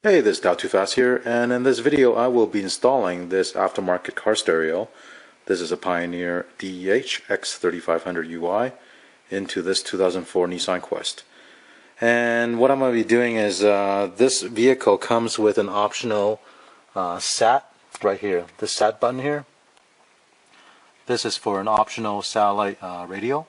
Hey, this is Dow Too Fast here, and in this video I will be installing this aftermarket car stereo. This is a Pioneer DEH-X3500UI into this 2004 Nissan Quest. And what I'm going to be doing is this vehicle comes with an optional SAT right here, this SAT button here. This is for an optional satellite radio,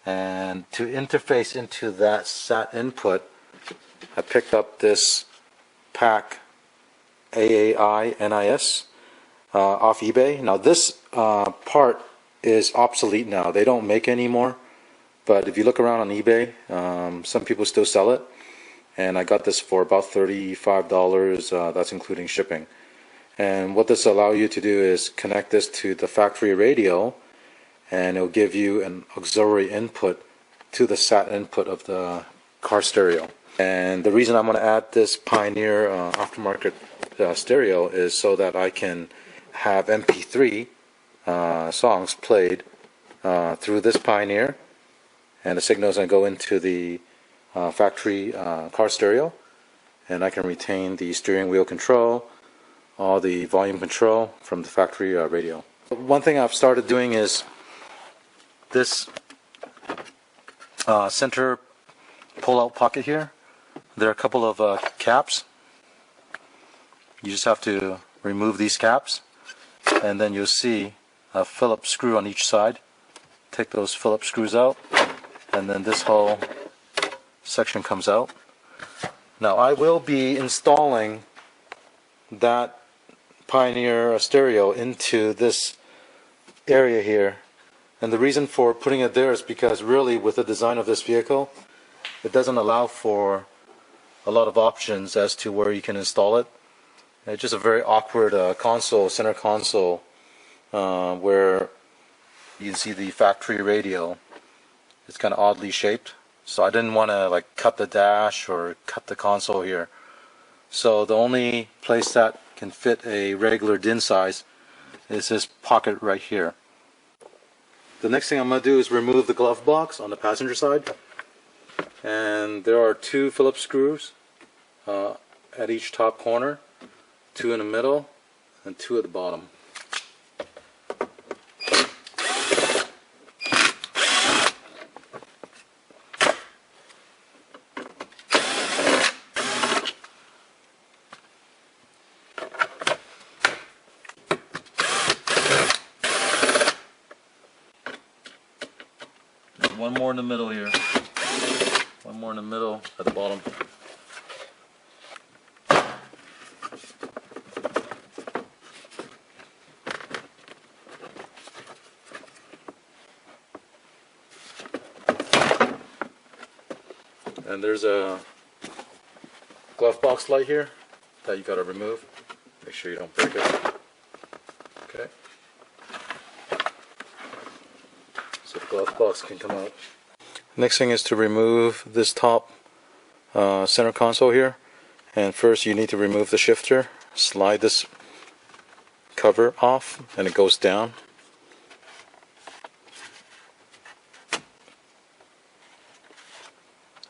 and to interface into that SAT input I picked up this PAC AAI-NIS off eBay. Now this part is obsolete now. They don't make anymore, but if you look around on eBay, some people still sell it, and I got this for about $35. That's including shipping. And what this allows you to do is connect this to the factory radio, and it'll give you an auxiliary input to the SAT input of the car stereo. And the reason I'm going to add this Pioneer aftermarket stereo is so that I can have MP3 songs played through this Pioneer, and the signal is going to go into the factory car stereo, and I can retain the steering wheel control, all the volume control from the factory radio. One thing I've started doing is this center pull-out pocket here. There are a couple of caps. You just have to remove these caps, and then you'll see a Phillips screw on each side. Take those Phillips screws out, and then this whole section comes out. Now I will be installing that Pioneer stereo into this area here, and the reason for putting it there is because really with the design of this vehicle, it doesn't allow for a lot of options as to where you can install it. It's just a very awkward console, center console, where you see the factory radio. It's kind of oddly shaped, so I didn't want to like cut the dash or cut the console here. So the only place that can fit a regular DIN size is this pocket right here. The next thing I'm going to do is remove the glove box on the passenger side, and there are two Phillips screws at each top corner, two in the middle and two at the bottom. One more in the middle here. One more in the middle at the bottom. And there's a glove box light here that you got to remove. Make sure you don't break it. Okay. So the glove box can come out. Next thing is to remove this top center console here, and first you need to remove the shifter. Slide this cover off and it goes down.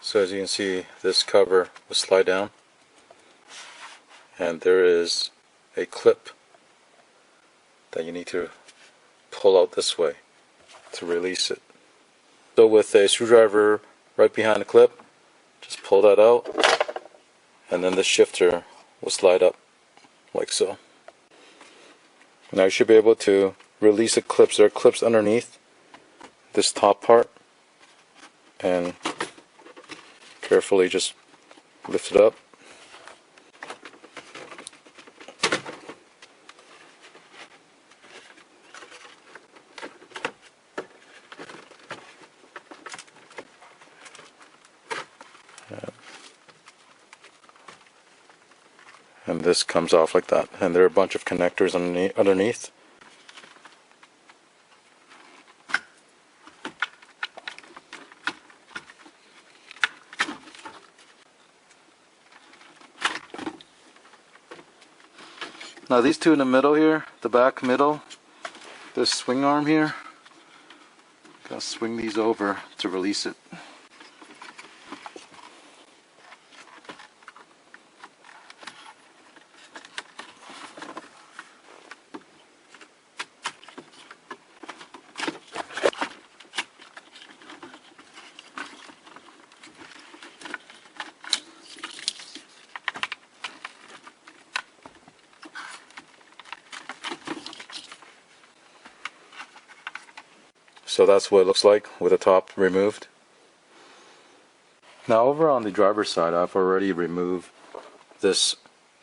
So as you can see, this cover will slide down, and there is a clip that you need to pull out this way to release it. So with a screwdriver right behind the clip, just pull that out, and then the shifter will slide up like so. Now you should be able to release the clips. There are clips underneath this top part, and carefully just lift it up. And this comes off like that, and there are a bunch of connectors underneath. Now these two in the middle here, the back middle, this swing arm here, gotta swing these over to release it. So that's what it looks like with the top removed. Now over on the driver's side, I've already removed this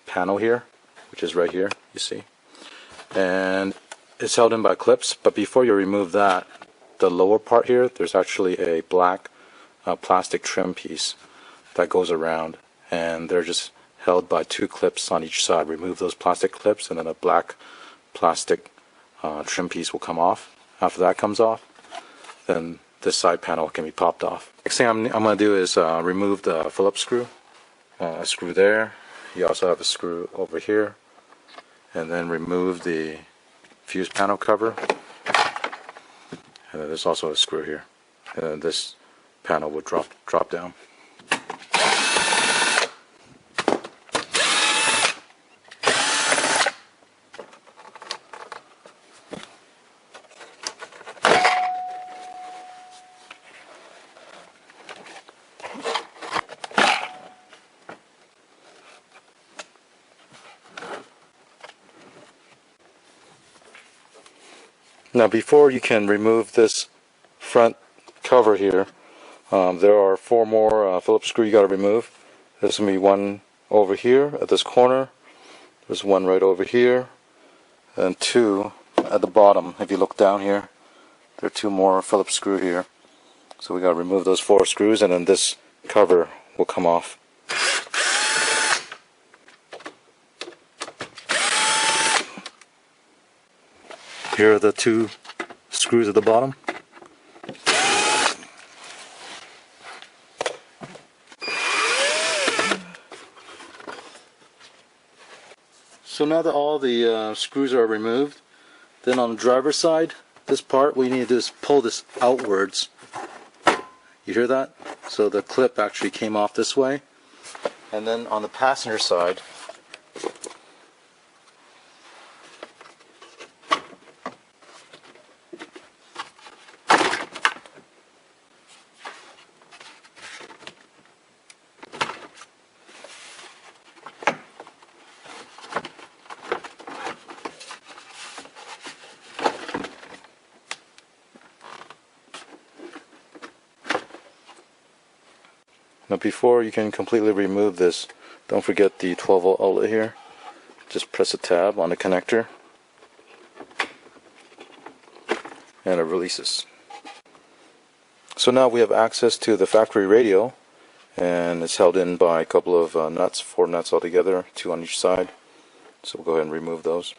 panel here, which is right here, you see. And it's held in by clips, but before you remove that, the lower part here, there's actually a black plastic trim piece that goes around, and they're just held by 2 clips on each side. Remove those plastic clips, and then a black plastic trim piece will come off. After that comes off, then this side panel can be popped off. Next thing I'm going to do is remove the Phillips screw. A screw there. You also have a screw over here. And then remove the fuse panel cover. And then there's also a screw here. And then this panel will drop down. Now before you can remove this front cover here, there are 4 more Phillips screws you got to remove. There's going to be one over here at this corner, there's one right over here, and 2 at the bottom. If you look down here, there are 2 more Phillips screws here. So we got to remove those 4 screws, and then this cover will come off. Here are the 2 screws at the bottom. So now that all the screws are removed, then on the driver's side, this part, we need to do is pull this outwards. You hear that? So the clip actually came off this way. And then on the passenger side, now before you can completely remove this, don't forget the 12-volt outlet here. Just press a tab on the connector and it releases. So now we have access to the factory radio, and it's held in by a couple of nuts, 4 nuts altogether, 2 on each side. So we'll go ahead and remove those.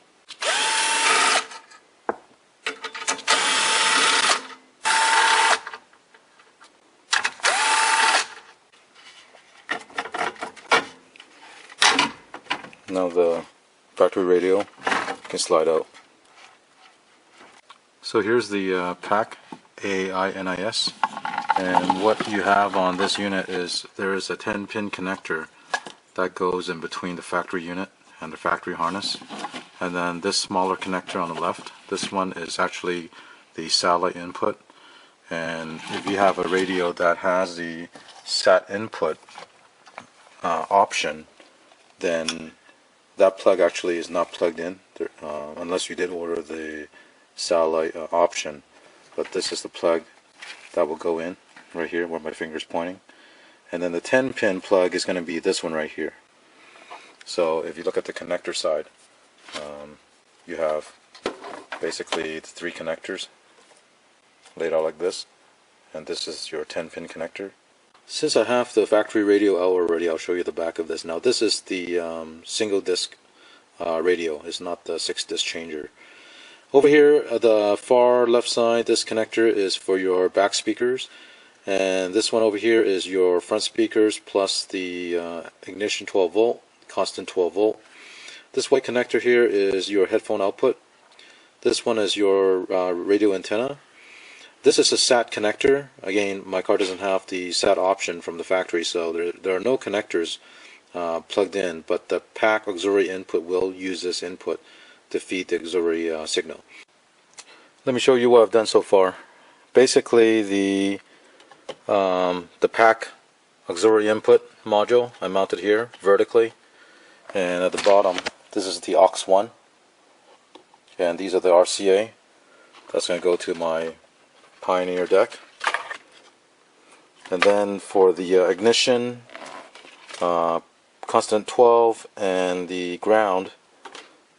Now the factory radio can slide out. So here's the PAC AAI-NIS, and what you have on this unit is there is a 10-pin connector that goes in between the factory unit and the factory harness, and then this smaller connector on the left, this one is actually the satellite input. And if you have a radio that has the sat input option, then that plug actually is not plugged in unless you did order the satellite option. But this is the plug that will go in right here where my finger is pointing. And then the 10-pin plug is going to be this one right here. So if you look at the connector side, you have basically the 3 connectors laid out like this, and this is your 10-pin connector. Since I have the factory radio out already, I'll show you the back of this. Now this is the single disc radio, it's not the 6-disc changer. Over here at the far left side, this connector is for your back speakers, and this one over here is your front speakers plus the ignition 12 volt, constant 12 volt. This white connector here is your headphone output. This one is your radio antenna. This is a SAT connector. Again, my car doesn't have the SAT option from the factory, so there are no connectors plugged in, but the PAC auxiliary input will use this input to feed the auxiliary signal. Let me show you what I've done so far. Basically, the PAC auxiliary input module I mounted here vertically, and at the bottom this is the aux1, and these are the RCA. That's going to go to my Pioneer deck. And then for the ignition, constant 12, and the ground,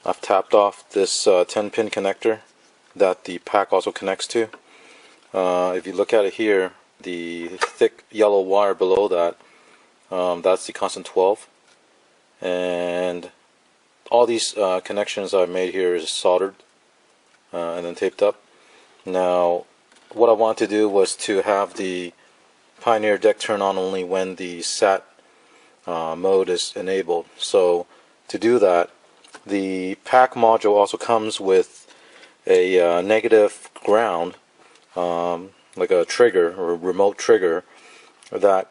I've tapped off this 10-pin connector that the PAC also connects to. If you look at it here, the thick yellow wire below that, that's the constant 12. And all these connections I've made here is soldered and then taped up. Now, what I want to do was to have the Pioneer deck turn on only when the SAT mode is enabled. So to do that, the PAC module also comes with a negative ground, like a trigger or a remote trigger that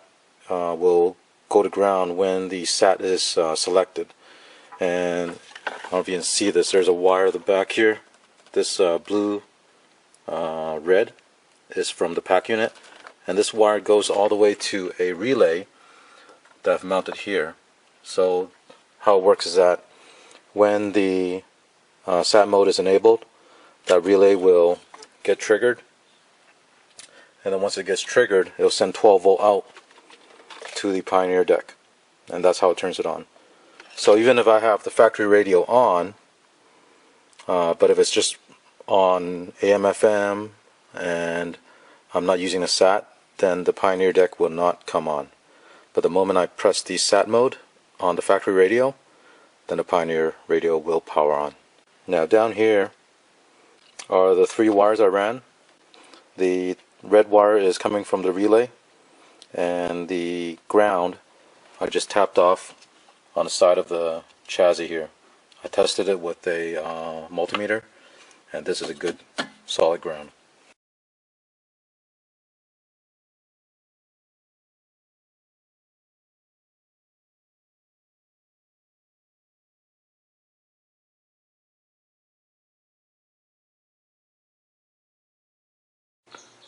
will go to ground when the SAT is selected. And I don't know if you can see this, there's a wire at the back here. This blue red is from the PAC unit, and this wire goes all the way to a relay that I've mounted here. So how it works is that when the SAT mode is enabled, that relay will get triggered, and then once it gets triggered, it'll send 12 volt out to the Pioneer deck, and that's how it turns it on. So even if I have the factory radio on, but if it's just on AM/FM and I'm not using a SAT, then the Pioneer deck will not come on. But the moment I press the SAT mode on the factory radio, then the Pioneer radio will power on. Now down here are the 3 wires I ran. The red wire is coming from the relay, and the ground I just tapped off on the side of the chassis here. I tested it with a multimeter, and this is a good solid ground.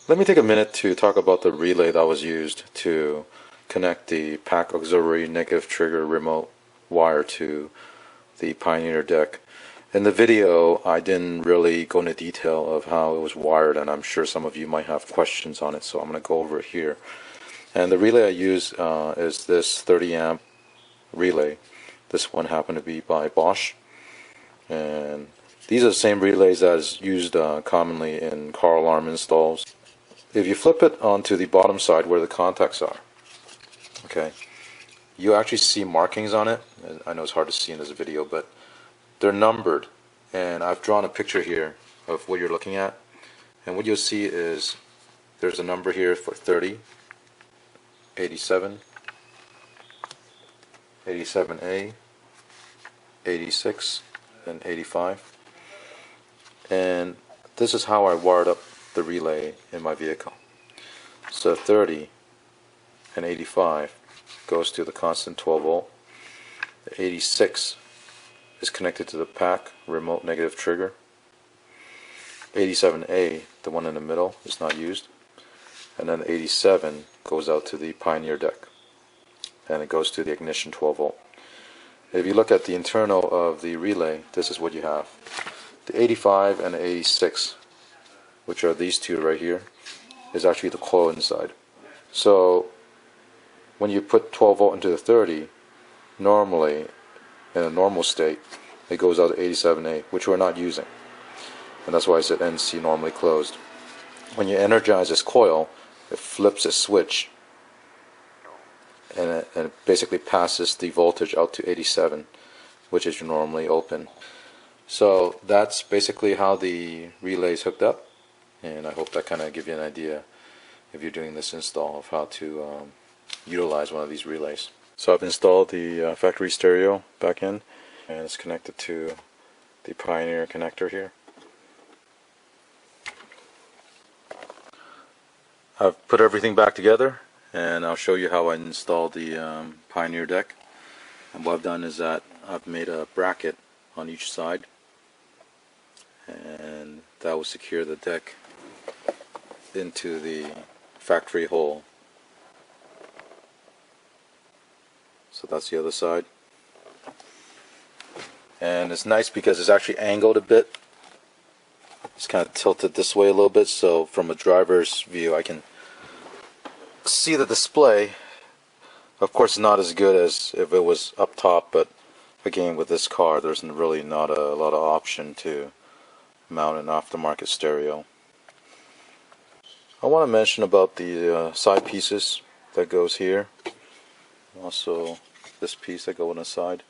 Let me take a minute to talk about the relay that was used to connect the PAC auxiliary negative trigger remote wire to the Pioneer deck. In the video, I didn't really go into detail of how it was wired, and I'm sure some of you might have questions on it, so I'm going to go over it here. And the relay I use is this 30 amp relay. This one happened to be by Bosch, and these are the same relays that is used commonly in car alarm installs. If you flip it onto the bottom side where the contacts are, okay, you actually see markings on it. I know it's hard to see in this video, but they're numbered, and I've drawn a picture here of what you're looking at, and what you'll see is there's a number here for 30, 87, 87A, 86, and 85. And this is how I wired up the relay in my vehicle. So 30 and 85 goes to the constant 12 volt. The 86 is connected to the PAC remote negative trigger. 87A, the one in the middle, is not used. And then 87 goes out to the Pioneer deck, and it goes to the ignition 12 volt. If you look at the internal of the relay, this is what you have. The 85 and the 86, which are these two right here, is actually the coil inside. So when you put 12 volt into the 30, normally in a normal state it goes out to 87A, which we're not using, and that's why I said NC normally closed. When you energize this coil, it flips a switch, and it basically passes the voltage out to 87, which is normally open. So that's basically how the relay is hooked up, and I hope that kind of gives you an idea if you're doing this install of how to utilize one of these relays. So I've installed the factory stereo back in, and it's connected to the Pioneer connector here. I've put everything back together, and I'll show you how I installed the Pioneer deck. And what I've done is that I've made a bracket on each side, and that will secure the deck into the factory hole. So that's the other side, and it's nice because it's actually angled a bit, It's kind of tilted this way a little bit, so from a driver's view I can see the display. Of course, not as good as if it was up top, but again, with this car, there's really not a lot of option to mount an aftermarket stereo. I want to mention about the side pieces that goes here. Also, this piece that go on the side.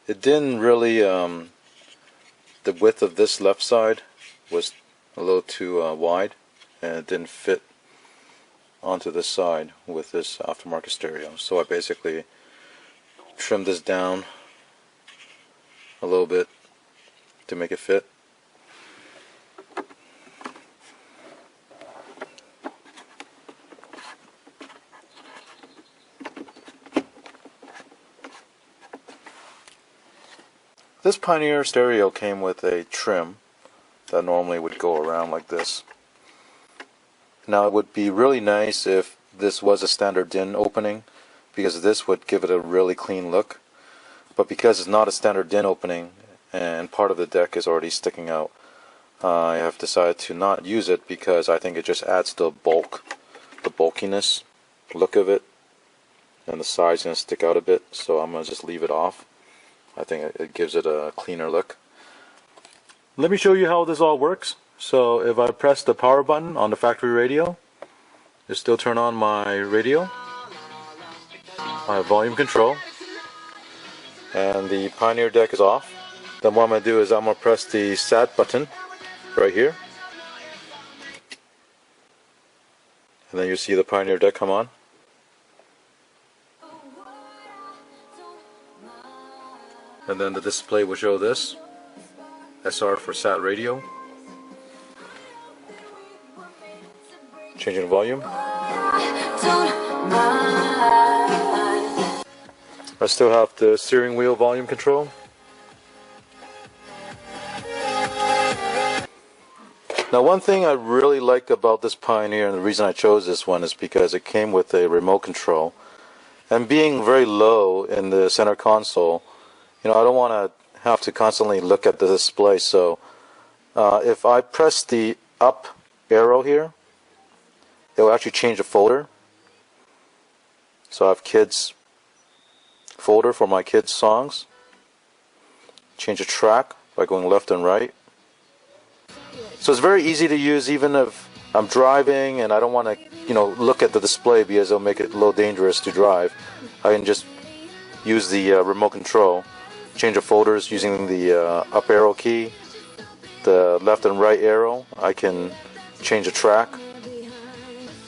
It didn't really, the width of this left side was a little too wide, and it didn't fit onto this side with this aftermarket stereo. So I basically trimmed this down a little bit to make it fit. This Pioneer stereo came with a trim that normally would go around like this. Now it would be really nice if this was a standard DIN opening, because this would give it a really clean look. But because it's not a standard DIN opening and part of the deck is already sticking out, I have decided to not use it because I think it just adds the bulkiness look of it, and the side's going to stick out a bit, so I'm going to just leave it off. I think it gives it a cleaner look. Let me show you how this all works. So if I press the power button on the factory radio, it still turn on my radio. I have volume control, and the Pioneer deck is off. Then what I'm going to do is I'm going to press the SAT button right here, and then you see the Pioneer deck come on. And then the display will show this SR for SAT radio. Changing the volume. I still have the steering wheel volume control. Now, one thing I really liked about this Pioneer, and the reason I chose this one, is because it came with a remote control. And being very low in the center console, I don't want to have to constantly look at the display. So if I press the up arrow here, it will actually change the folder. So I have kids folder for my kids songs. Change the track by going left and right. So it's very easy to use, even if I'm driving and I don't want to look at the display because it'll make it a little dangerous to drive. I can just use the remote control, change the folders using the up arrow key, the left and right arrow. I can change the track.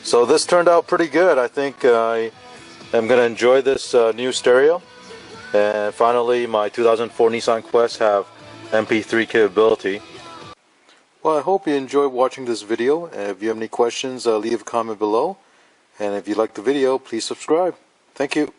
So this turned out pretty good. I think I am going to enjoy this new stereo. And finally, my 2004 Nissan Quest have MP3 capability. Well, I hope you enjoyed watching this video. If you have any questions, leave a comment below. And if you like the video, please subscribe. Thank you.